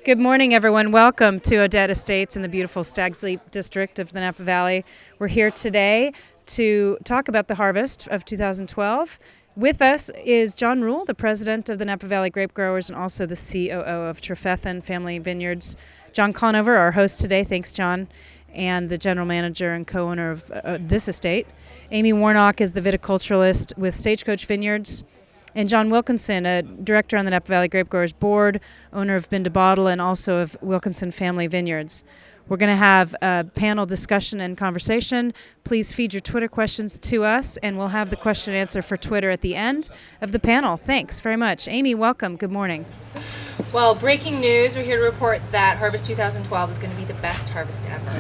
Good morning, everyone. Welcome to Odette Estates in the beautiful Stag's Leap district of the Napa Valley. We're here today to talk about the harvest of 2012. With us is John Rule, the president of the Napa Valley Grapegrowers and also the COO of Trefethen Family Vineyards. John Conover, our host today. Thanks, John. And the general manager and co-owner of this estate. Amy Warnock is the viticulturalist with Stagecoach Vineyards. And John Wilkinson, a director on the Napa Valley Grapegrowers Board, owner of Bin to Bottle, and also of Wilkinson Family Vineyards. We're going to have a panel discussion and conversation. Please feed your Twitter questions to us, and we'll have the question and answer for Twitter at the end of the panel. Thanks very much. Amy, welcome. Good morning. Well, breaking news, we're here to report that Harvest 2012 is going to be the best harvest ever.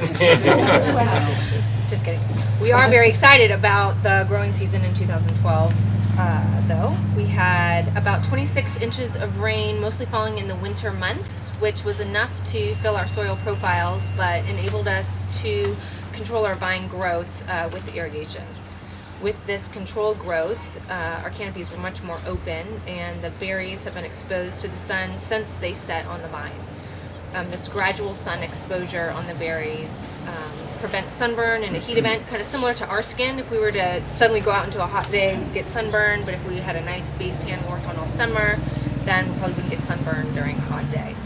Just kidding. We are very excited about the growing season in 2012. Though we had about 26 inches of rain, mostly falling in the winter months, which was enough to fill our soil profiles, but enabled us to control our vine growth with the irrigation. With this controlled growth, our canopies were much more open, and the berries have been exposed to the sun since they set on the vine. This gradual sun exposure on the berries prevents sunburn in a heat event, kind of similar to our skin. If we were to suddenly go out into a hot day, we'd get sunburn, but if we had a nice base tan worked on all summer, then we probably wouldn't get sunburn during a hot day.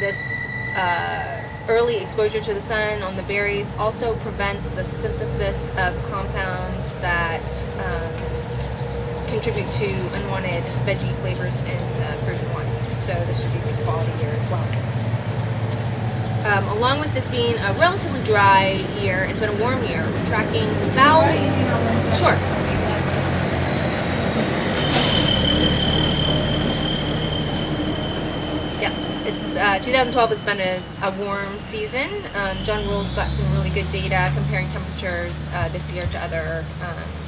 This early exposure to the sun on the berries also prevents the synthesis of compounds that contribute to unwanted veggie flavors in the fruit and wine. So this should be a good quality year as well. Along with this being a relatively dry year, it's been a warm year. We're tracking about... Sure. Yes, it's 2012 has been a warm season. John Rule's got some really good data comparing temperatures this year to other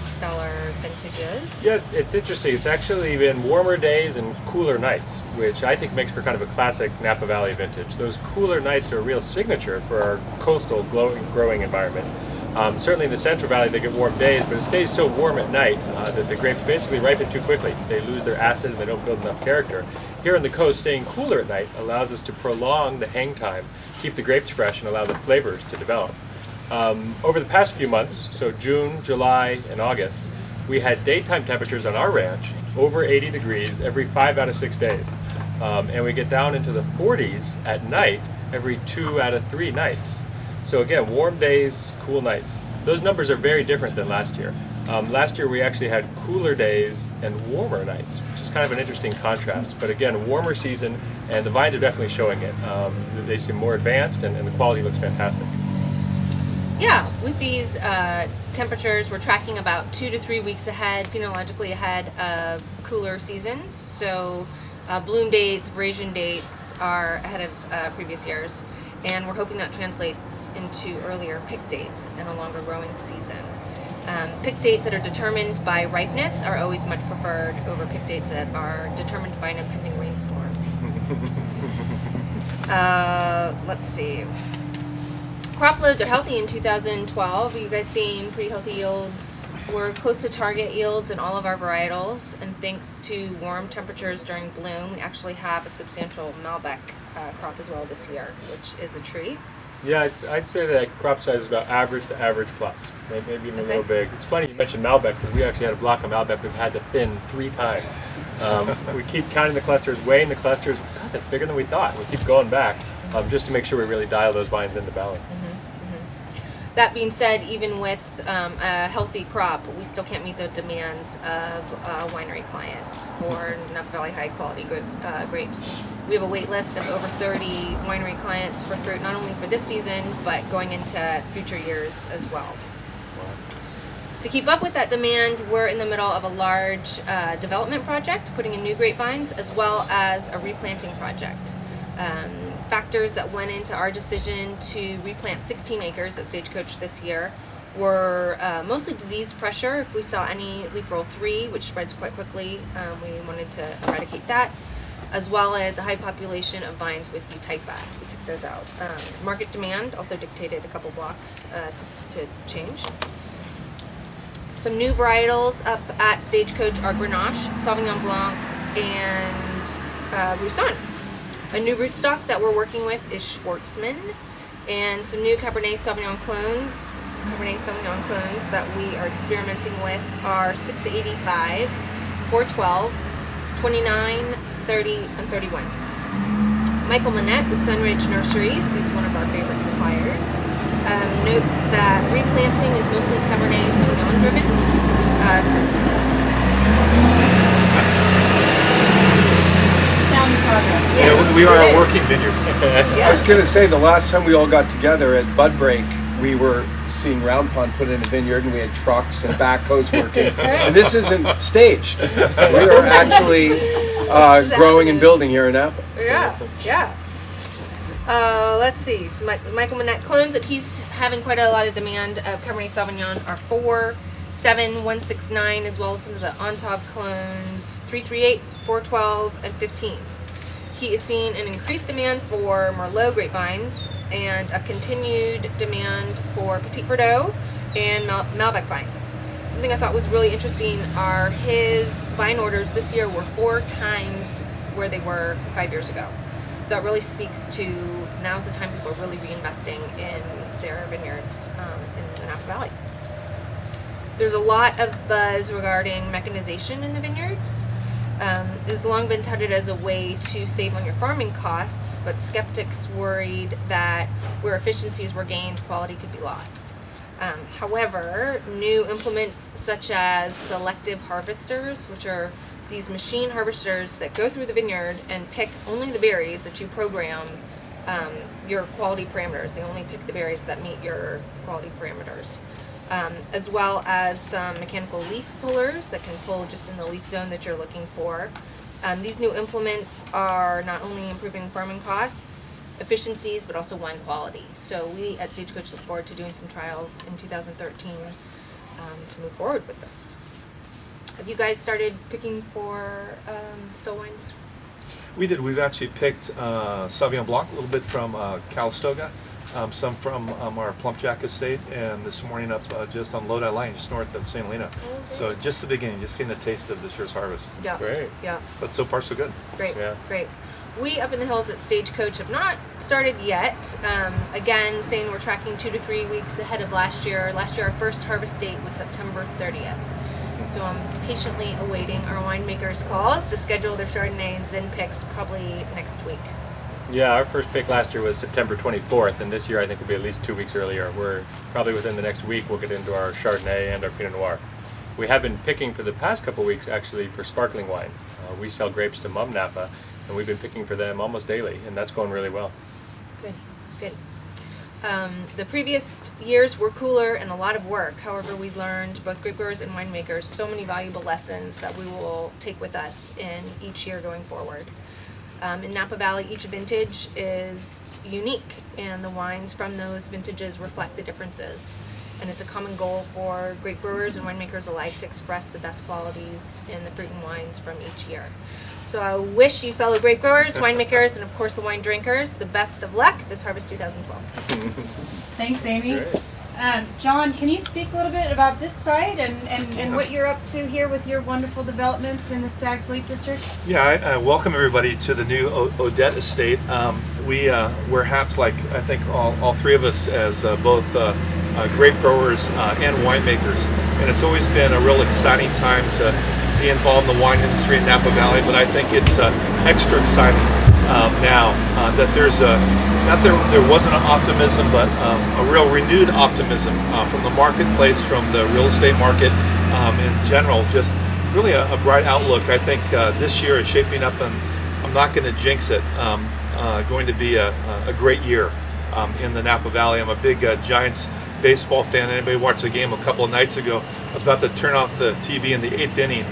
stellar vintages. Yeah, it's interesting. It's actually been warmer days and cooler nights, which I think makes for kind of a classic Napa Valley vintage. Those cooler nights are a real signature for our coastal growing environment. Certainly in the Central Valley they get warm days, but it stays so warm at night that the grapes basically ripen too quickly. They lose their acid and they don't build enough character. Here on the coast, staying cooler at night allows us to prolong the hang time, keep the grapes fresh, and allow the flavors to develop. Over the past few months, so June, July, and August, we had daytime temperatures on our ranch over 80 degrees every 5 out of 6 days. And we get down into the 40s at night every 2 out of 3 nights. So again, warm days, cool nights. Those numbers are very different than last year. Last year we actually had cooler days and warmer nights, which is kind of an interesting contrast. But again, warmer season, and the vines are definitely showing it. They seem more advanced, and the quality looks fantastic. Yeah, with these temperatures, we're tracking about 2 to 3 weeks ahead, phenologically ahead of cooler seasons. So bloom dates, veraison dates are ahead of previous years. And we're hoping that translates into earlier pick dates and a longer growing season. Pick dates that are determined by ripeness are always much preferred over pick dates that are determined by an impending rainstorm. Let's see. Crop loads are healthy in 2012. You guys seeing pretty healthy yields? We're close to target yields in all of our varietals, and thanks to warm temperatures during bloom, we actually have a substantial Malbec crop as well this year, which is a treat. Yeah, I'd say that crop size is about average to average plus, maybe even a little big. It's funny you mentioned Malbec, because we actually had a block of Malbec we've had to thin 3 times. We keep counting the clusters, weighing the clusters. God, that's bigger than we thought. We keep going back just to make sure we really dial those vines into balance. That being said, even with a healthy crop, we still can't meet the demands of winery clients for Napa Valley high quality grapes. We have a wait list of over 30 winery clients for fruit, not only for this season, but going into future years as well. To keep up with that demand, we're in the middle of a large development project, putting in new grapevines, as well as a replanting project. Factors that went into our decision to replant 16 acres at Stagecoach this year were mostly disease pressure. If we saw any leaf roll 3, which spreads quite quickly, we wanted to eradicate that, as well as a high population of vines with Eutypa. We took those out. Market demand also dictated a couple blocks to change. Some new varietals up at Stagecoach are Grenache, Sauvignon Blanc, and Roussanne. A new rootstock that we're working with is Schwartzman, and some new Cabernet Sauvignon clones. That we are experimenting with are 685, 412, 29, 30, and 31. Michael Manette with Sunridge Nurseries, who's one of our favorite suppliers, notes that replanting is mostly Cabernet Sauvignon driven. Sound progress. Yes, we are it a is. working vineyard. I was going to say, the last time we all got together at Bud Break, we were seeing Round Pond put in a vineyard, and we had trucks and backhoes working. And this isn't staged. We are actually growing and building here in Napa. Yeah. Let's see. So Michael Manette clones that he's having quite a lot of demand of Cabernet Sauvignon are 4, 7, 169, as well as some of the Ontov clones 338, 412, and 15. He is seeing an increased demand for Merlot grapevines and a continued demand for Petit Verdot and Malbec vines. Something I thought was really interesting are his vine orders this year were 4 times where they were 5 years ago. So that really speaks to now's the time people are really reinvesting in their vineyards in the Napa Valley. There's a lot of buzz regarding mechanization in the vineyards. It has long been touted as a way to save on your farming costs, but skeptics worried that where efficiencies were gained, quality could be lost. However, new implements such as selective harvesters, which are these machine harvesters that go through the vineyard and pick only the berries that you program your quality parameters. They only pick the berries that meet your quality parameters. As well as some mechanical leaf pullers that can pull just in the leaf zone that you're looking for. These new implements are not only improving farming costs, efficiencies, but also wine quality. So we at Stagecoach look forward to doing some trials in 2013 to move forward with this. Have you guys started picking for still wines? We did. We've actually picked Sauvignon Blanc, a little bit from Calistoga, some from our Plumpjack estate, and this morning up just on Lodi Lane, just north of St. Helena. Okay. So just the beginning, just getting a taste of this year's harvest. Yeah. Great. Yeah. But so far so good. Great. Yeah. Great. We up in the hills at Stagecoach have not started yet. Again, saying we're tracking 2 to 3 weeks ahead of last year. Last year, our first harvest date was September 30th. So I'm patiently awaiting our winemakers' calls to schedule their Chardonnay and Zin picks probably next week. Yeah, our first pick last year was September 24th, and this year I think will be at least 2 weeks earlier. We're probably within the next week we'll get into our Chardonnay and our Pinot Noir. We have been picking for the past couple weeks actually for sparkling wine. We sell grapes to Mum Napa, and we've been picking for them almost daily, and that's going really well. Good, good. The previous years were cooler and a lot of work. However, we learned, both grape growers and winemakers, so many valuable lessons that we will take with us in each year going forward. In Napa Valley, each vintage is unique, and the wines from those vintages reflect the differences. And it's a common goal for grape growers and winemakers alike to express the best qualities in the fruit and wines from each year. So I wish you fellow grape growers, winemakers, and of course the wine drinkers the best of luck this harvest 2012. Thanks, Amy. Great. John, can you speak a little bit about this site and what you're up to here with your wonderful developments in the Stag's Leap District? Yeah, I welcome everybody to the new Odette estate. We wear hats like I think all three of us as both grape growers and winemakers, and it's always been a real exciting time to be involved in the wine industry in Napa Valley, but I think it's extra exciting now that there wasn't an optimism, but a real renewed optimism from the marketplace, from the real estate market in general, just really a bright outlook. I think this year is shaping up, and I'm not going to jinx it, going to be a great year in the Napa Valley. I'm a big Giants baseball fan. Anybody watched the game a couple of nights ago? I was about to turn off the TV in the 8th inning.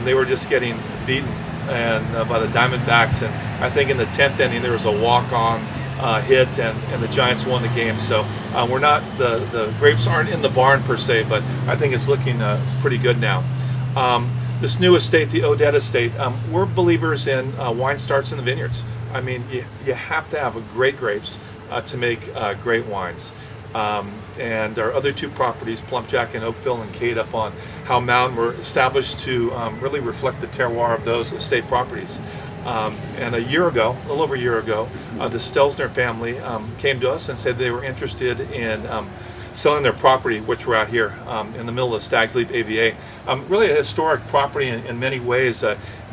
They were just getting beaten by the Diamondbacks, and I think in the 10th inning there was a walk-on hit, and the Giants won the game. So we're not the grapes aren't in the barn per se, but I think it's looking pretty good now. This new estate, the Odette estate, we're believers in wine starts in the vineyards. I mean, you have to have great grapes to make great wines. And our other two properties, Plumpjack and Oakville and Cade up on Howe Mountain, were established to really reflect the terroir of those estate properties. And a little over a year ago, the Stelzner family came to us and said they were interested in selling their property, which we're out here in the middle of Stag's Leap AVA. Really a historic property in many ways.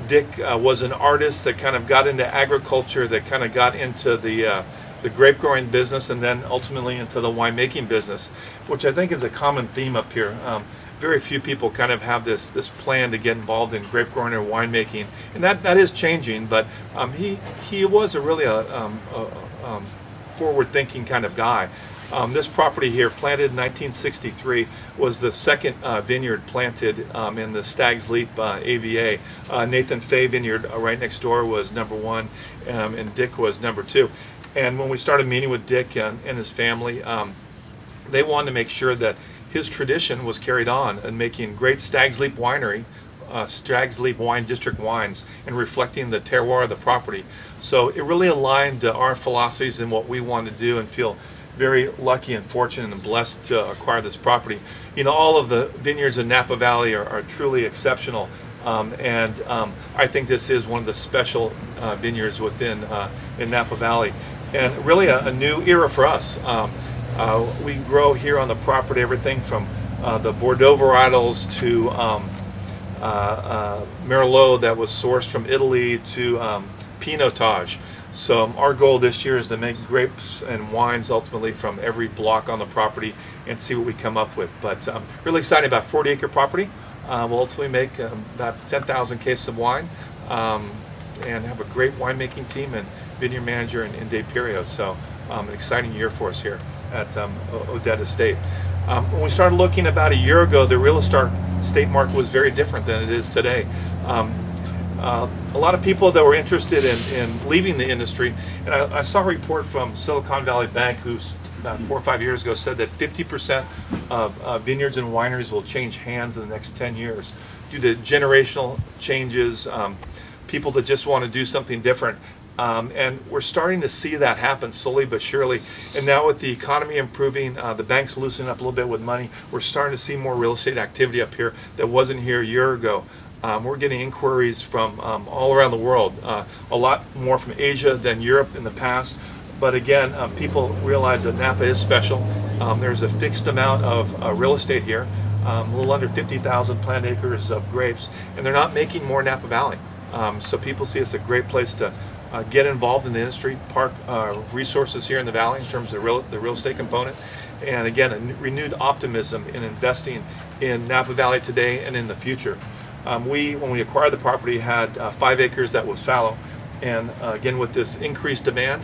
Dick was an artist that kind of got into agriculture, that kind of got into the grape growing business, and then ultimately into the winemaking business, which I think is a common theme up here. Very few people kind of have this plan to get involved in grape growing or winemaking, and that is changing. But he was really a forward-thinking kind of guy. This property here, planted in 1963, was the second vineyard planted in the Stag's Leap AVA. Nathan Fay Vineyard right next door was number one, and Dick was number two. And when we started meeting with Dick and his family, they wanted to make sure that his tradition was carried on in making great Stag's Leap winery, Stag's Leap Wine District wines, and reflecting the terroir of the property. So it really aligned our philosophies and what we wanted to do, and feel very lucky and fortunate and blessed to acquire this property. You know, all of the vineyards in Napa Valley are truly exceptional, and I think this is one of the special vineyards within in Napa Valley, and really a new era for us. We grow here on the property everything from the Bordeaux varietals to Merlot that was sourced from Italy to Pinotage. So our goal this year is to make grapes and wines ultimately from every block on the property and see what we come up with. But really excited about 40-acre property. We'll ultimately make about 10,000 cases of wine and have a great winemaking team and vineyard manager in Dave Perio. So an exciting year for us here at Odette Estate. When we started looking about a year ago, the real estate market was very different than it is today. A lot of people that were interested in leaving the industry, and I saw a report from Silicon Valley Bank, who's about 4 or 5 years ago said that 50% of vineyards and wineries will change hands in the next 10 years due to generational changes, people that just want to do something different. And we're starting to see that happen slowly but surely. And now with the economy improving, the banks loosening up a little bit with money, we're starting to see more real estate activity up here that wasn't here a year ago. We're getting inquiries from all around the world, a lot more from Asia than Europe in the past. But again, people realize that Napa is special. There's a fixed amount of real estate here, a little under 50,000 planted acres of grapes, and they're not making more Napa Valley. So people see it's a great place to get involved in the industry, park resources here in the valley in terms of the real estate component. And again, a renewed optimism in investing in Napa Valley today and in the future. When we acquired the property, had 5 acres that was fallow, and again with this increased demand,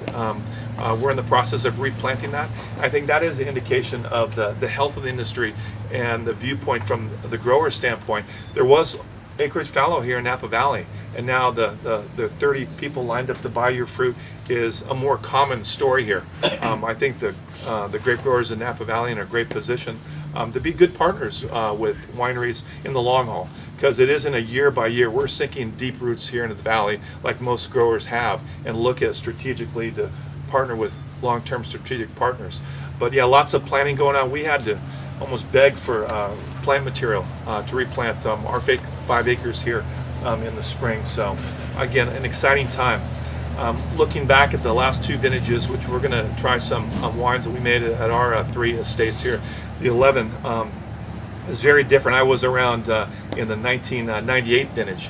we're in the process of replanting that. I think that is the indication of the health of the industry and the viewpoint from the grower standpoint. There was acreage fallow here in Napa Valley, and now the 30 people lined up to buy your fruit is a more common story here. I think the grape growers in Napa Valley are in a great position to be good partners with wineries in the long haul, because it isn't a year by year. We're sinking deep roots here into the valley like most growers have, and look at strategically to partner with long-term strategic partners. But yeah, lots of planning going on. We had to almost beg for plant material to replant our 5 acres here in the spring. So again, an exciting time. Looking back at the last 2 vintages, which we're going to try some wines that we made at our 3 estates here, the 11 is very different. I was around in the 1998 vintage,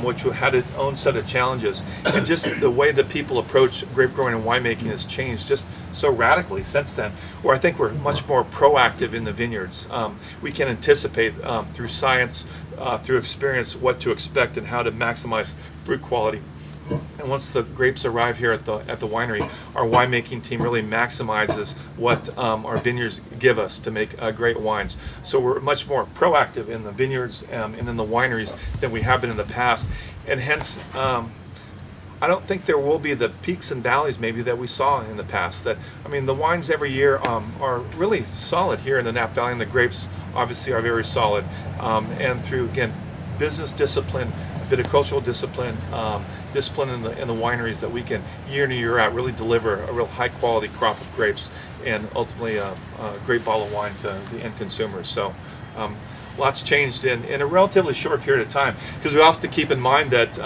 which had its own set of challenges, and just the way that people approach grape growing and winemaking has changed just so radically since then, where I think we're much more proactive in the vineyards. We can anticipate through science, through experience, what to expect and how to maximize fruit quality. And once the grapes arrive here at the winery, our winemaking team really maximizes what our vineyards give us to make great wines. So we're much more proactive in the vineyards and in the wineries than we have been in the past. And hence, I don't think there will be the peaks and valleys maybe that we saw in the past. The wines every year are really solid here in the Napa Valley, and the grapes obviously are very solid. And through, again, business discipline, viticultural discipline, discipline in the wineries, that we can year in and year out really deliver a real high quality crop of grapes and ultimately a great bottle of wine to the end consumers. So lots changed in a relatively short period of time. Because we have to keep in mind that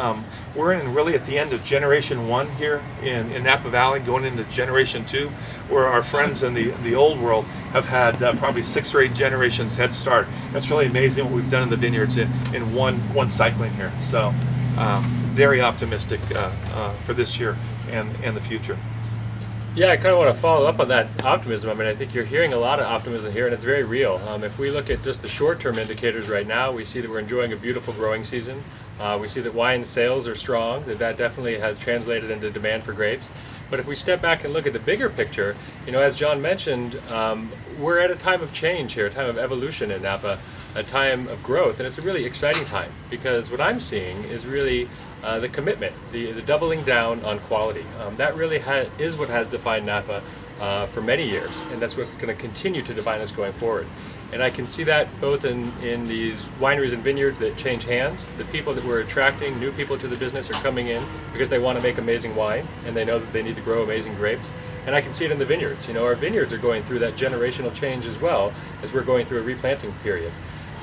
we're in really at the end of generation 1 here in Napa Valley, going into generation 2, where our friends in the old world have had probably 6 or 8 generations head start. That's really amazing what we've done in the vineyards in one cycling here. So very optimistic for this year and the future. Yeah, I kind of want to follow up on that optimism. I mean, I think you're hearing a lot of optimism here, and it's very real. If we look at just the short-term indicators right now, we see that we're enjoying a beautiful growing season. We see that wine sales are strong, that definitely has translated into demand for grapes. But if we step back and look at the bigger picture, as John mentioned, we're at a time of change here, a time of evolution in Napa, a time of growth, and it's a really exciting time because what I'm seeing is really the commitment, the doubling down on quality. That really is what has defined Napa for many years, and that's what's going to continue to define us going forward. And I can see that both in these wineries and vineyards that change hands. The people that we're attracting, new people to the business, are coming in because they want to make amazing wine and they know that they need to grow amazing grapes. And I can see it in the vineyards. Our vineyards are going through that generational change as well as we're going through a replanting period.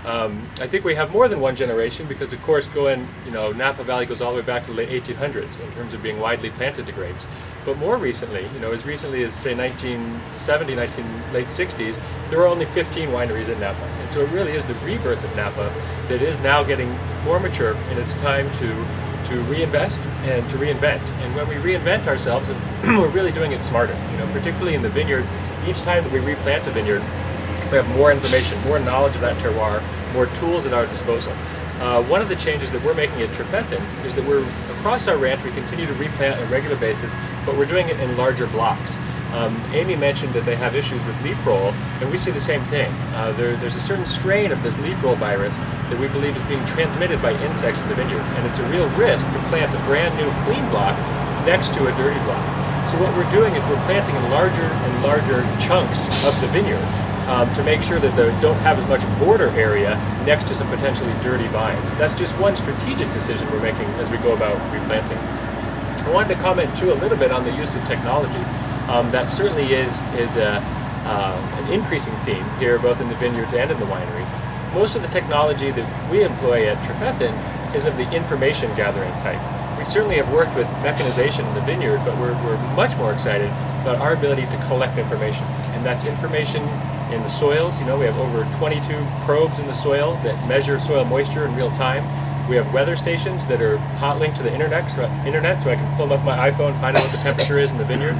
I think we have more than one generation because, of course, Napa Valley goes all the way back to the late 1800s in terms of being widely planted to grapes. But more recently, as recently as, say, 1970, late 60s, there were only 15 wineries in Napa. And so it really is the rebirth of Napa that is now getting more mature, and it's time to reinvest and to reinvent. And when we reinvent ourselves, we're really doing it smarter. Particularly in the vineyards, each time that we replant a vineyard, we have more information, more knowledge of that terroir, more tools at our disposal. One of the changes that we're making at Trefethen is that we're across our ranch, we continue to replant on a regular basis, but we're doing it in larger blocks. Amy mentioned that they have issues with leaf roll, and we see the same thing. There's a certain strain of this leaf roll virus that we believe is being transmitted by insects in the vineyard, and it's a real risk to plant a brand new clean block next to a dirty block. So what we're doing is we're planting in larger and larger chunks of the vineyard to make sure that they don't have as much border area next to some potentially dirty vines. That's just one strategic decision we're making as we go about replanting. I wanted to comment too a little bit on the use of technology. That certainly is an increasing theme here, both in the vineyards and in the winery. Most of the technology that we employ at Trefethen is of the information gathering type. We certainly have worked with mechanization in the vineyard, but we're much more excited about our ability to collect information. And that's information in the soils. We have over 22 probes in the soil that measure soil moisture in real time. We have weather stations that are hot linked to the internet so I can pull up my iPhone, find out what the temperature is in the vineyard.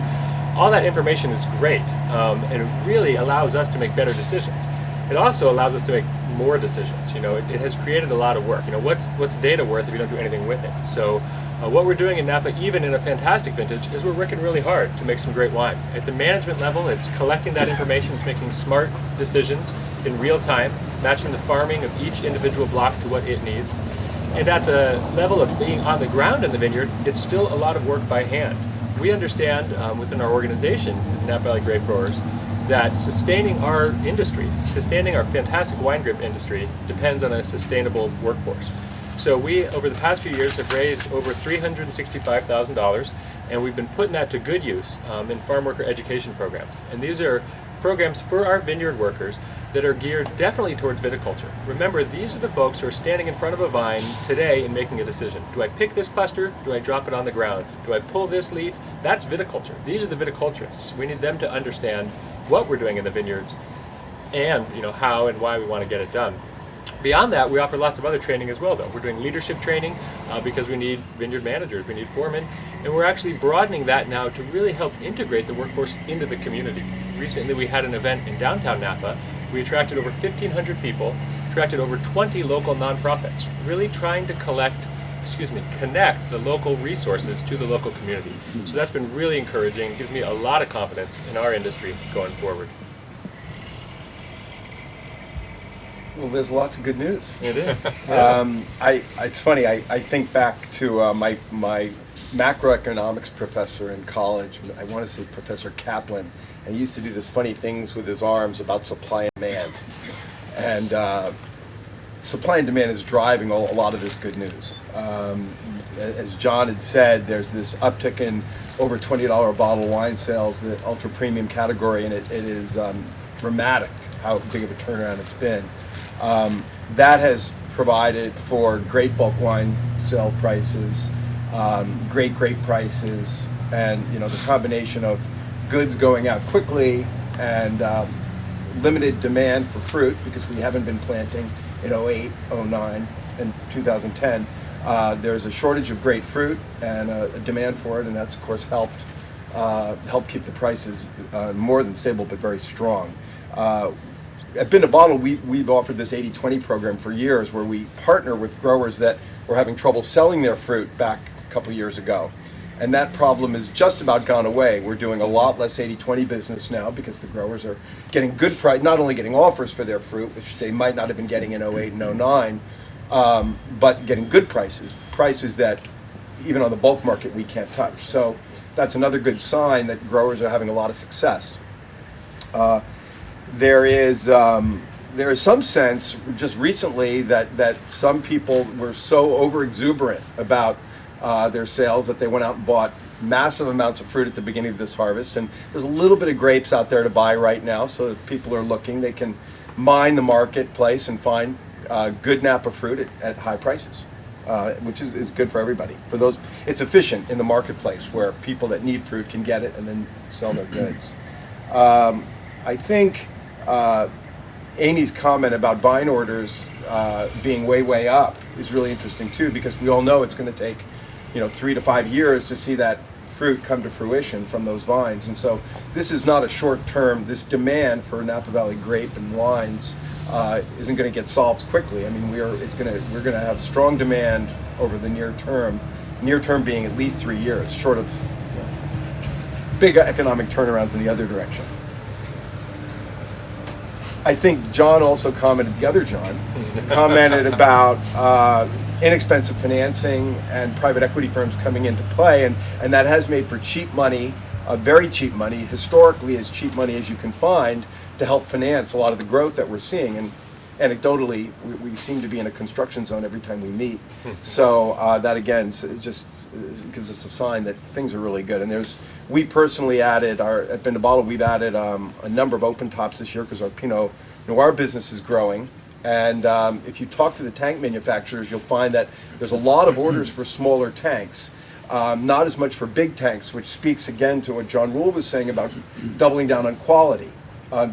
All that information is great, and it really allows us to make better decisions. It also allows us to make more decisions. It has created a lot of work. What's data worth if you don't do anything with it? So what we're doing in Napa, even in a fantastic vintage, is we're working really hard to make some great wine. At the management level, it's collecting that information, it's making smart decisions in real time, matching the farming of each individual block to what it needs. And at the level of being on the ground in the vineyard, it's still a lot of work by hand. We understand within our organization, the Napa Valley Grapegrowers, that sustaining our industry, sustaining our fantastic wine grape industry, depends on a sustainable workforce. So we, over the past few years, have raised over $365,000, and we've been putting that to good use in farm worker education programs. And these are programs for our vineyard workers that are geared definitely towards viticulture. Remember, these are the folks who are standing in front of a vine today and making a decision. Do I pick this cluster? Do I drop it on the ground? Do I pull this leaf? That's viticulture. These are the viticulturists. We need them to understand what we're doing in the vineyards and how and why we want to get it done. Beyond that, we offer lots of other training as well, though. We're doing leadership training because we need vineyard managers, we need foremen, and we're actually broadening that now to really help integrate the workforce into the community. Recently, we had an event in downtown Napa. We attracted over 1,500 people, attracted over 20 local nonprofits, really trying to connect the local resources to the local community. So that's been really encouraging. It gives me a lot of confidence in our industry going forward. Well, there's lots of good news. It is. It's funny. I think back to my macroeconomics professor in college. I want to say Professor Kaplan, and he used to do this funny things with his arms about supply and demand. And supply and demand is driving a lot of this good news. As John had said, there's this uptick in over $20 a bottle wine sales, the ultra premium category, and it is dramatic how big of a turnaround it's been. That has provided for great bulk wine sale prices, great grape prices, and the combination of goods going out quickly and limited demand for fruit, because we haven't been planting in '08, '09, and 2010. There's a shortage of great fruit and a demand for it, and that's of course helped keep the prices more than stable but very strong. At Bin to Bottle, we've offered this 80-20 program for years, where we partner with growers that were having trouble selling their fruit back a couple years ago. And that problem has just about gone away. We're doing a lot less 80-20 business now because the growers are getting good price, not only getting offers for their fruit, which they might not have been getting in '08 and '09, but getting good prices that even on the bulk market we can't touch. So that's another good sign that growers are having a lot of success. There is some sense just recently that some people were so over exuberant about their sales that they went out and bought massive amounts of fruit at the beginning of this harvest. And there's a little bit of grapes out there to buy right now, so if people are looking, they can mine the marketplace and find good Napa fruit at high prices, which is good for everybody. For those, it's efficient in the marketplace where people that need fruit can get it and then sell their goods. I think Amy's comment about vine orders being way up is really interesting too, because we all know it's going to take 3 to 5 years to see that fruit come to fruition from those vines. And so this is not a short term. This demand for Napa Valley grape and wines isn't going to get solved quickly. I mean, we're going to have strong demand over the near term being at least 3 years, short of big economic turnarounds in the other direction. I think John also commented, the other John, commented about inexpensive financing and private equity firms coming into play, and that has made for cheap money, very cheap money, historically as cheap money as you can find, to help finance a lot of the growth that we're seeing. And anecdotally, we seem to be in a construction zone every time we meet. So that again just gives us a sign that things are really good. And we personally added, at Bin to Bottle, we've added a number of open tops this year because our Pinot Noir business is growing. And if you talk to the tank manufacturers, you'll find that there's a lot of orders for smaller tanks, not as much for big tanks, which speaks again to what John Rule was saying about doubling down on quality.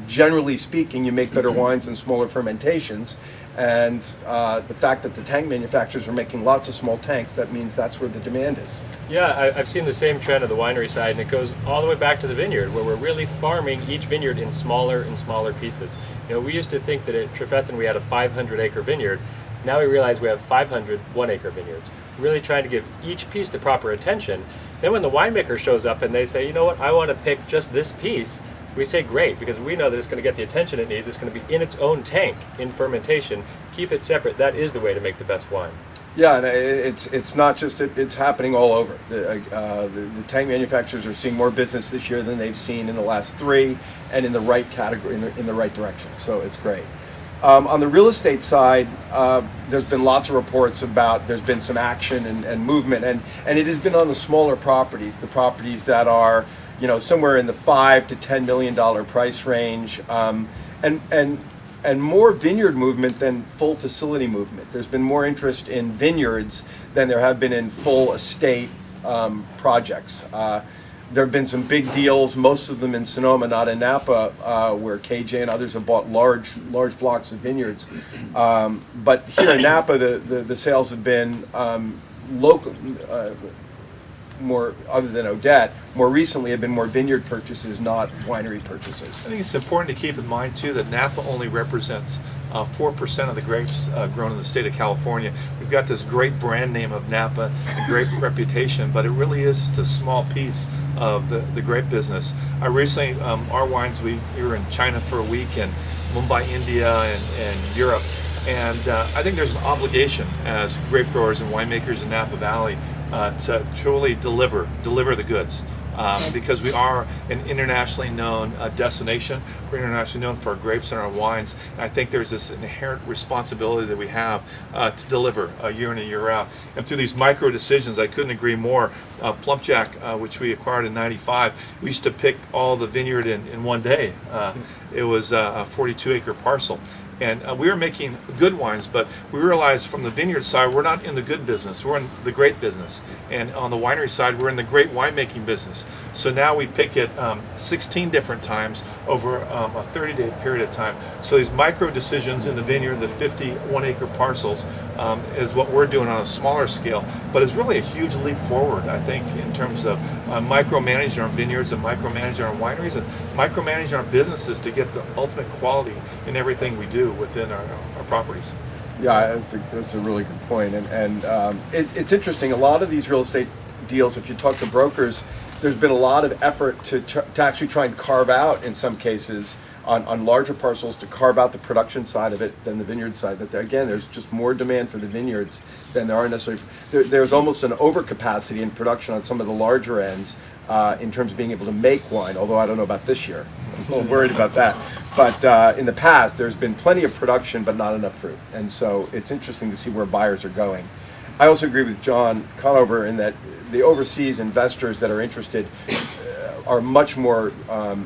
Generally speaking, you make better wines in smaller fermentations, and the fact that the tank manufacturers are making lots of small tanks, that means that's where the demand is. Yeah, I've seen the same trend on the winery side, and it goes all the way back to the vineyard, where we're really farming each vineyard in smaller and smaller pieces. We used to think that at Trefethen we had a 500-acre vineyard. Now we realize we have 500 one-acre vineyards. Really trying to give each piece the proper attention. Then when the winemaker shows up and they say, you know what, I want to pick just this piece, we say great, because we know that it's going to get the attention it needs. It's going to be in its own tank in fermentation. Keep it separate. That is the way to make the best wine. Yeah, and it's not just it's happening all over. The tank manufacturers are seeing more business this year than they've seen in the last 3, and in the right category, in the right direction. So it's great. On the real estate side, there's been lots of reports about there's been some action and movement, and it has been on the smaller properties, the properties that are somewhere in the $5 to $10 million price range, and more vineyard movement than full facility movement. There's been more interest in vineyards than there have been in full estate projects. There have been some big deals, most of them in Sonoma, not in Napa, where KJ and others have bought large blocks of vineyards. But here in Napa, the sales have been local. More other than Odette, more recently have been more vineyard purchases, not winery purchases. I think it's important to keep in mind too that Napa only represents 4% of the grapes grown in the state of California. We've got this great brand name of Napa and great reputation, but it really is just a small piece of the grape business. I recently, our wines, we were in China for a week, and Mumbai, India, and Europe, and I think there's an obligation as grape growers and winemakers in Napa Valley to truly deliver the goods, because we are an internationally known destination. We're internationally known for our grapes and our wines, and I think there's this inherent responsibility that we have to deliver year in and year out. And through these micro decisions, I couldn't agree more. Plumpjack, which we acquired in '95, we used to pick all the vineyard in one day. It was a 42-acre parcel. And we were making good wines, but we realized from the vineyard side, we're not in the good business, we're in the great business. And on the winery side, we're in the great winemaking business. So now we pick it 16 different times over a 30-day period of time. So these micro decisions in the vineyard, the 51-acre parcels, is what we're doing on a smaller scale. But it's really a huge leap forward, I think, in terms of micromanaging our vineyards and micromanaging our wineries and micromanaging our businesses to get the ultimate quality in everything we do within our properties. Yeah, that's a really good point. And it's interesting. A lot of these real estate deals, if you talk to brokers, there's been a lot of effort to actually try and carve out, in some cases, on larger parcels, to carve out the production side of it than the vineyard side. That again, there's just more demand for the vineyards than there are necessarily. There's almost an overcapacity in production on some of the larger ends in terms of being able to make wine. Although I don't know about this year, I'm a little worried about that. But in the past, there's been plenty of production, but not enough fruit. And so it's interesting to see where buyers are going. I also agree with John Conover in that the overseas investors that are interested are much more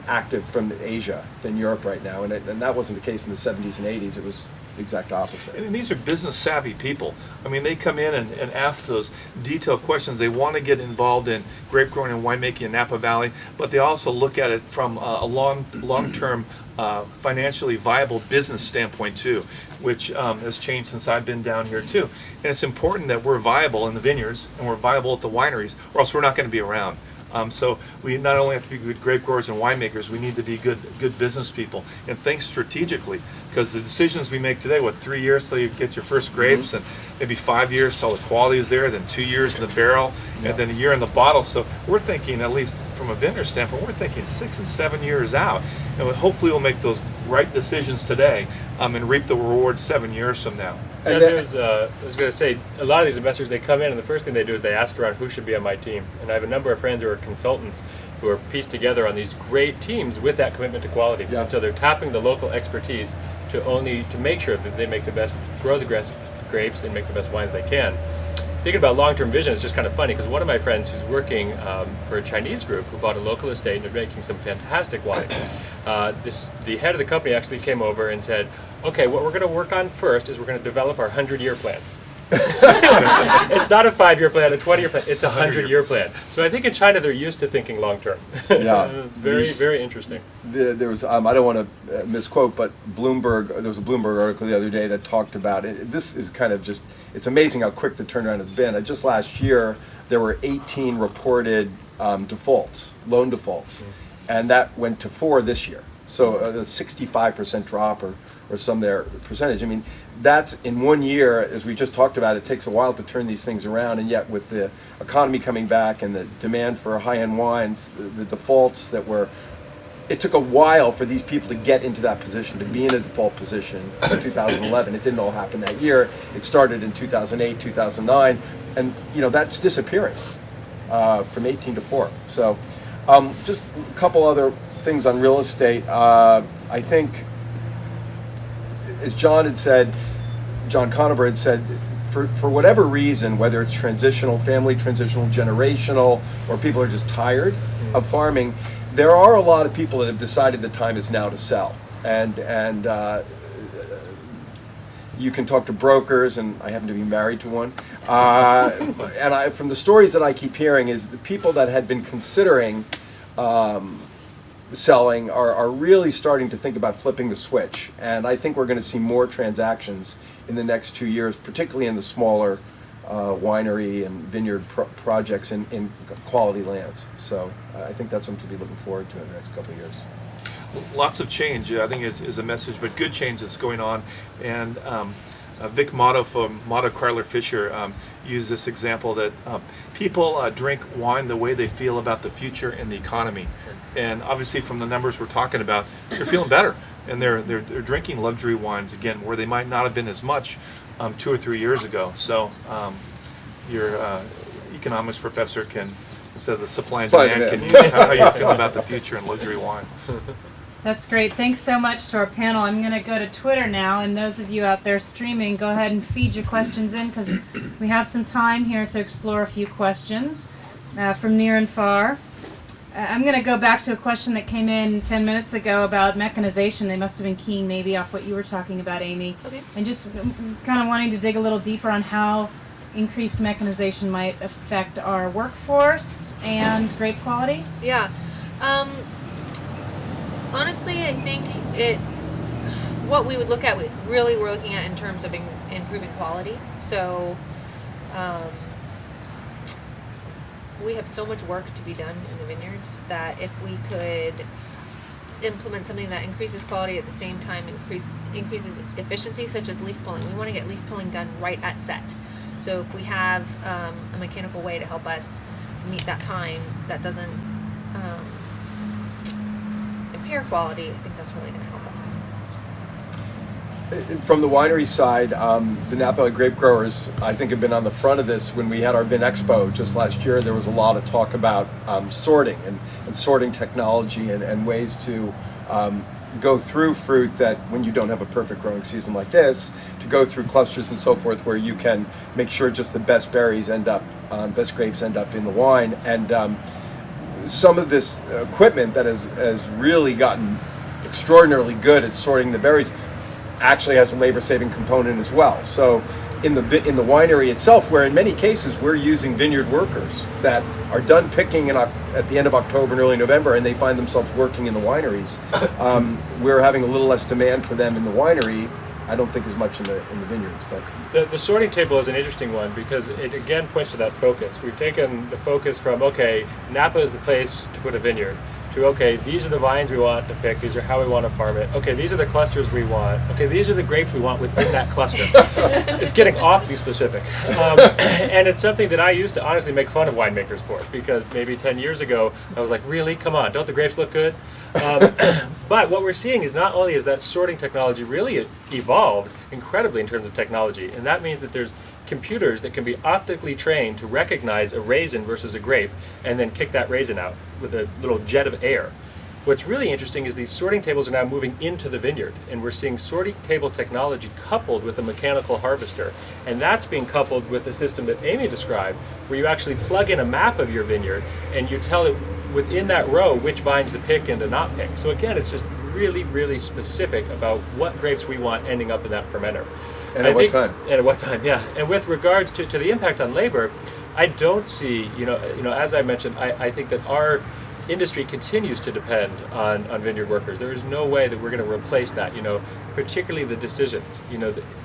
active from Asia than Europe right now, and that wasn't the case in the 70s and 80s. It was the exact opposite. And these are business savvy people. I mean, they come in and ask those detailed questions. They want to get involved in grape growing and winemaking in Napa Valley, but they also look at it from a long-term financially viable business standpoint too, which has changed since I've been down here too. And it's important that we're viable in the vineyards and we're viable at the wineries, or else we're not going to be around. So we not only have to be good grape growers and winemakers, we need to be good business people and think strategically, because the decisions we make today, 3 years till you get your first grapes, and maybe 5 years till the quality is there, then 2 years in the barrel, and then a year in the bottle. So we're thinking, at least from a vendor standpoint, we're thinking 6 and 7 years out, and hopefully we'll make those right decisions today and reap the rewards 7 years from now. And I was going to say, a lot of these investors, they come in and the first thing they do is they ask around who should be on my team. And I have a number of friends who are consultants who are pieced together on these great teams with that commitment to quality. Yeah. And so they're tapping the local expertise to make sure that they make the best, grow the grapes and make the best wine that they can. Thinking about long-term vision is just kind of funny, because one of my friends who's working for a Chinese group who bought a local estate and they're making some fantastic wine. The head of the company actually came over and said, okay, what we're going to work on first is we're going to develop our 100-year plan. It's not a 5-year plan, a 20-year plan, it's a 100-year plan. So I think in China they're used to thinking long-term. Yeah. Very, very interesting. There was, I don't want to misquote, but there was a Bloomberg article the other day that talked about it. This is kind of just, it's amazing how quick the turnaround has been. Just last year, there were 18 reported defaults, loan defaults, and that went to 4 this year. So a 65% drop or some there percentage. I mean, that's in 1 year, as we just talked about. It takes a while to turn these things around, and yet with the economy coming back and the demand for high-end wines, the defaults that were, it took a while for these people to get into that position, to be in a default position in 2011. It didn't all happen that year. It started in 2008, 2009, and that's disappearing from 18 to 4. So just a couple other things on real estate. I think, as John Conover had said, for whatever reason, whether it's transitional, family transitional, generational, or people are just tired of farming, there are a lot of people that have decided the time is now to sell. And you can talk to brokers, and I happen to be married to one. And from the stories that I keep hearing, is the people that had been considering selling are really starting to think about flipping the switch. And I think we're going to see more transactions in the next 2 years, particularly in the smaller winery and vineyard projects in quality lands. So I think that's something to be looking forward to in the next couple of years. Lots of change, I think, is a message, but good change that's going on. And Vic Motto from Motto Kryler Fisher used this example that people drink wine the way they feel about the future and the economy. And obviously, from the numbers we're talking about, they're feeling better, and they're drinking luxury wines again, where they might not have been as much 2 or 3 years ago. So your economics professor can, instead of the supply and demand, can use how you feel about the future in luxury wine. That's great. Thanks so much to our panel. I'm going to go to Twitter now, and those of you out there streaming, go ahead and feed your questions in, because we have some time here to explore a few questions from near and far. I'm going to go back to a question that came in 10 minutes ago about mechanization. They must have been keying maybe off what you were talking about, Amy. Okay. And just kind of wanting to dig a little deeper on how increased mechanization might affect our workforce and grape quality. Yeah. Honestly, I think what we would look at, really we're looking at in terms of improving quality. So we have so much work to be done in the vineyards that if we could implement something that increases quality at the same time increases efficiency, such as leaf pulling. We want to get leaf pulling done right at set. So if we have a mechanical way to help us meet that time that doesn't impair quality, I think that's really going to help us. From the winery side, the Napa Valley Grape Growers, I think, have been on the front of this. When we had our Vin Expo just last year, there was a lot of talk about sorting and sorting technology and ways to go through fruit that, when you don't have a perfect growing season like this, to go through clusters and so forth, where you can make sure just the best berries best grapes end up in the wine. And some of this equipment that has really gotten extraordinarily good at sorting the berries actually has a labor-saving component as well. So in the winery itself, where in many cases we're using vineyard workers that are done picking at the end of October and early November, and they find themselves working in the wineries, we're having a little less demand for them in the winery. I don't think as much in the vineyards, but The sorting table is an interesting one because it again points to that focus. We've taken the focus from, okay, Napa is the place to put a vineyard, to, okay, these are the vines we want to pick, these are how we want to farm it, okay, these are the clusters we want, okay, these are the grapes we want within that cluster. It's getting awfully specific. And it's something that I used to honestly make fun of winemakers for, because maybe 10 years ago I was like, really, come on, don't the grapes look good? But what we're seeing is not only is that sorting technology really evolved incredibly in terms of technology, and that means that there's computers that can be optically trained to recognize a raisin versus a grape and then kick that raisin out with a little jet of air. What's really interesting is these sorting tables are now moving into the vineyard, and we're seeing sorting table technology coupled with a mechanical harvester. And that's being coupled with the system that Amy described, where you actually plug in a map of your vineyard and you tell it within that row which vines to pick and to not pick. So again, it's just really, really specific about what grapes we want ending up in that fermenter. and at what time? And at what time, yeah. And with regards to the impact on labor, I don't see, as I mentioned, I think that our industry continues to depend on vineyard workers. There is no way that we're going to replace that, particularly the decisions.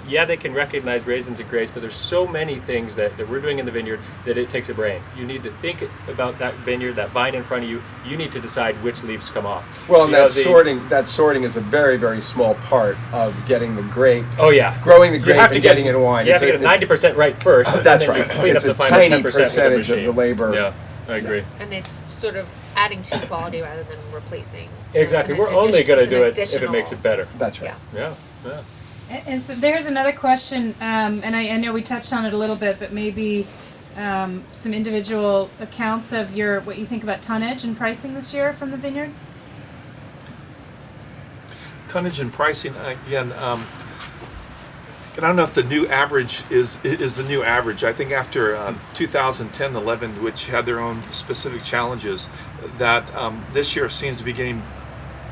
Yeah, they can recognize raisins and grapes, but there's so many things that we're doing in the vineyard that it takes a brain. You need to think about that vineyard, that vine in front of you. You need to decide which leaves come off. Well, and that sorting is a very, very small part of getting the grape. Oh yeah, growing the grape and getting it in wine. You have to get it 90% right first. That's right. It's a tiny 10% with percentage of the labor. Yeah, I agree. And it's sort of adding to quality rather than replacing. Exactly. We're only going to do it if it makes it better. That's right. Yeah. Yeah. And so there's another question, and I know we touched on it a little bit, but maybe some individual accounts of what you think about tonnage and pricing this year from the vineyard? Tonnage and pricing, again, I don't know if the new average is the new average. I think after 2010-11, which had their own specific challenges, that this year seems to be getting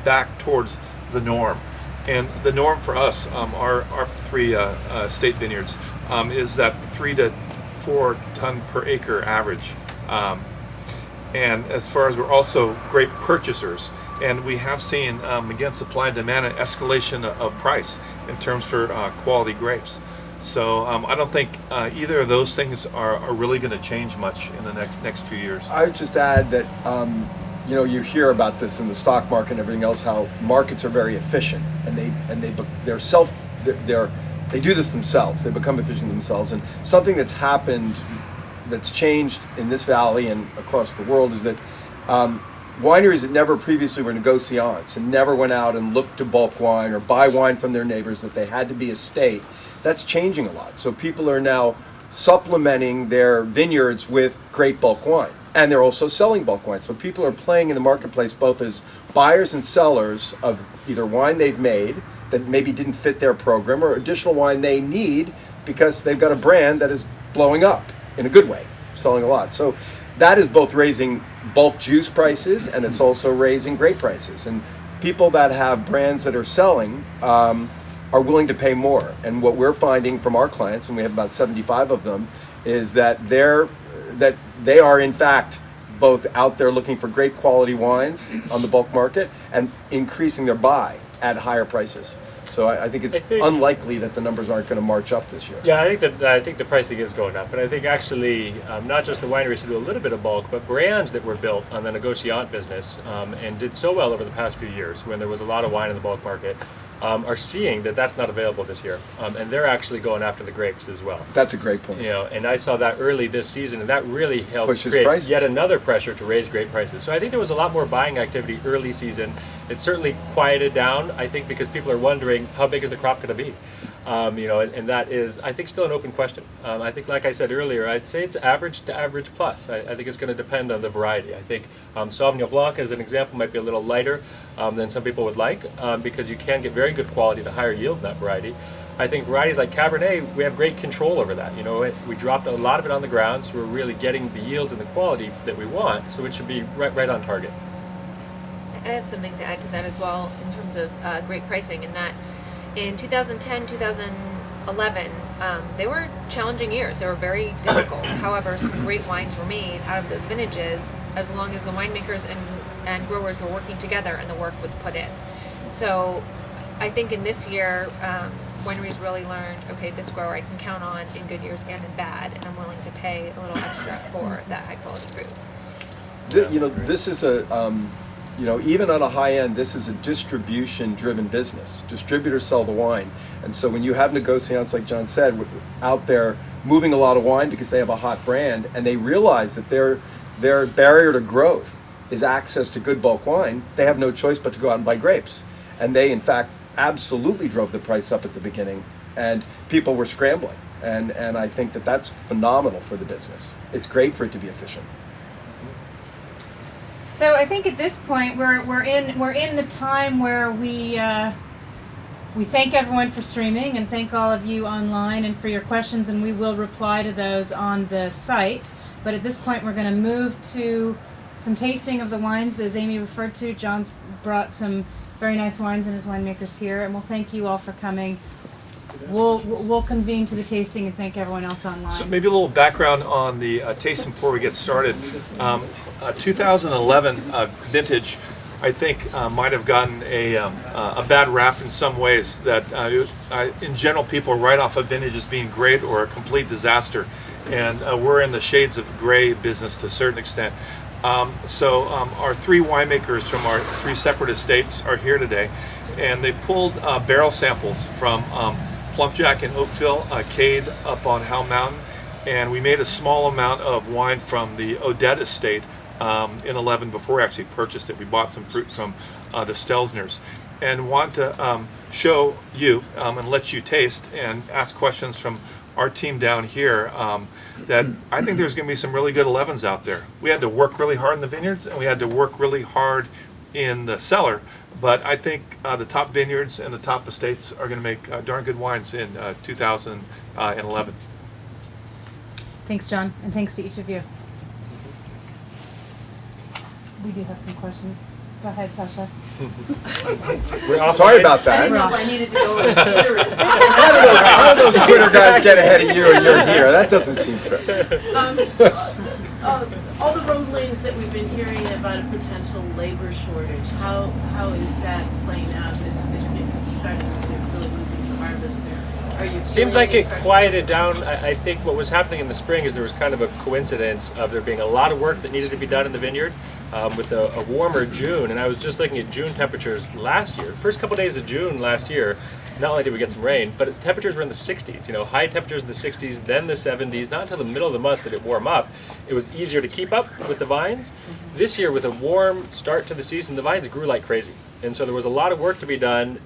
back towards the norm. And the norm for us, our three state vineyards, is that 3 to 4 ton per acre average. And as far as we're also grape purchasers, and we have seen, again, supply and demand, an escalation of price in terms for quality grapes. So I don't think either of those things are really going to change much in the next few years. I would just add that you hear about this in the stock market and everything else, how markets are very efficient, and they do this themselves. They become efficient themselves, and something that's happened, that's changed in this valley and across the world, is that wineries that never previously were negociants and never went out and looked to bulk wine or buy wine from their neighbors, that they had to be a state, that's changing a lot. So people are now supplementing their vineyards with great bulk wine. And they're also selling bulk wine. So people are playing in the marketplace both as buyers and sellers of either wine they've made that maybe didn't fit their program, or additional wine they need because they've got a brand that is blowing up in a good way, selling a lot. So that is both raising bulk juice prices and it's also raising grape prices. And people that have brands that are selling are willing to pay more. And what we're finding from our clients, and we have about 75 of them, is that they are in fact both out there looking for great quality wines on the bulk market and increasing their buy at higher prices. So I think it's unlikely that the numbers aren't going to march up this year. Yeah, I think the pricing is going up, and I think actually not just the wineries who do a little bit of bulk, but brands that were built on the negociant business and did so well over the past few years when there was a lot of wine in the bulk market. Are seeing that that's not available this year, and they're actually going after the grapes as well. That's a great point. You know, and I saw that early this season, and that really helped Pushes create prices. yet another pressure to raise grape prices. So I think there was a lot more buying activity early season. It certainly quieted down, I think, because people are wondering how big is the crop going to be. You know, and that is, I think, still an open question. I think, like I said earlier, I'd say it's average to average plus. I think it's going to depend on the variety. I think Sauvignon Blanc, as an example, might be a little lighter than some people would like because you can get very good quality to higher yield in that variety. I think varieties like Cabernet, we have great control over that. You know, we dropped a lot of it on the ground, so we're really getting the yields and the quality that we want, so it should be right on target. I have something to add to that as well in terms of grape pricing, in that in 2010, 2011, they were challenging years. They were very difficult. However, some great wines were made out of those vintages as long as the winemakers and growers were working together and the work was put in. So I think in this year, wineries really learned, okay, this grower I can count on in good years and in bad, and I'm willing to pay a little extra for that high quality fruit. You know, this is you know, even on a high end, this is a distribution-driven business. Distributors sell the wine. And so when you have negociants, like John said, out there moving a lot of wine because they have a hot brand, and they realize that their barrier to growth is access to good bulk wine, they have no choice but to go out and buy grapes. And they, in fact, absolutely drove the price up at the beginning, and people were scrambling. And I think that that's phenomenal for the business. It's great for it to be efficient. So I think at this point we're in the time where we thank everyone for streaming and thank all of you online and for your questions, and we will reply to those on the site. But at this point we're going to move to some tasting of the wines, as Amy referred to. John's brought some very nice wines and his winemakers here, and we'll thank you all for coming. We'll convene to the tasting and thank everyone else online. So maybe a little background on the tasting before we get started. 2011 vintage, I think, might have gotten a bad rap in some ways. That in general, people write off a vintage as being great or a complete disaster, and we're in the shades of gray business to a certain extent. So our three winemakers from our three separate estates are here today, and they pulled barrel samples from Plumpjack and Oakville, Cade up on Howe Mountain, and we made a small amount of wine from the Odette estate in 11 before we actually purchased it. We bought some fruit from the Stelzners, and want to show you and let you taste and ask questions from our team down here that I think there's going to be some really good 11s out there. We had to work really hard in the vineyards, and we had to work really hard in the cellar, but I think the top vineyards and the top estates are going to make darn good wines in 2011. Thanks, John, and thanks to each of you. We do have some questions. Go ahead, Sasha. Sorry about that. I didn't know if I needed to go on Twitter. How do those Twitter guys get ahead of you and you're here? That doesn't seem fair. All the rumblings that we've been hearing about a potential labor shortage, how is that playing out as people starting to really move into harvest there? Are you Seems like it quieted down. I think what was happening in the spring is there was kind of a coincidence of there being a lot of work that needed to be done in the vineyard with a warmer June. And I was just looking at June temperatures last year. First couple days of June last year, not only did we get some rain, but temperatures were in the 60s. You know, high temperatures in the 60s, then the 70s. Not until the middle of the month did it warm up. It was easier to keep up with the vines. This year, with a warm start to the season, the vines grew like crazy. And so there was a lot of work to be done.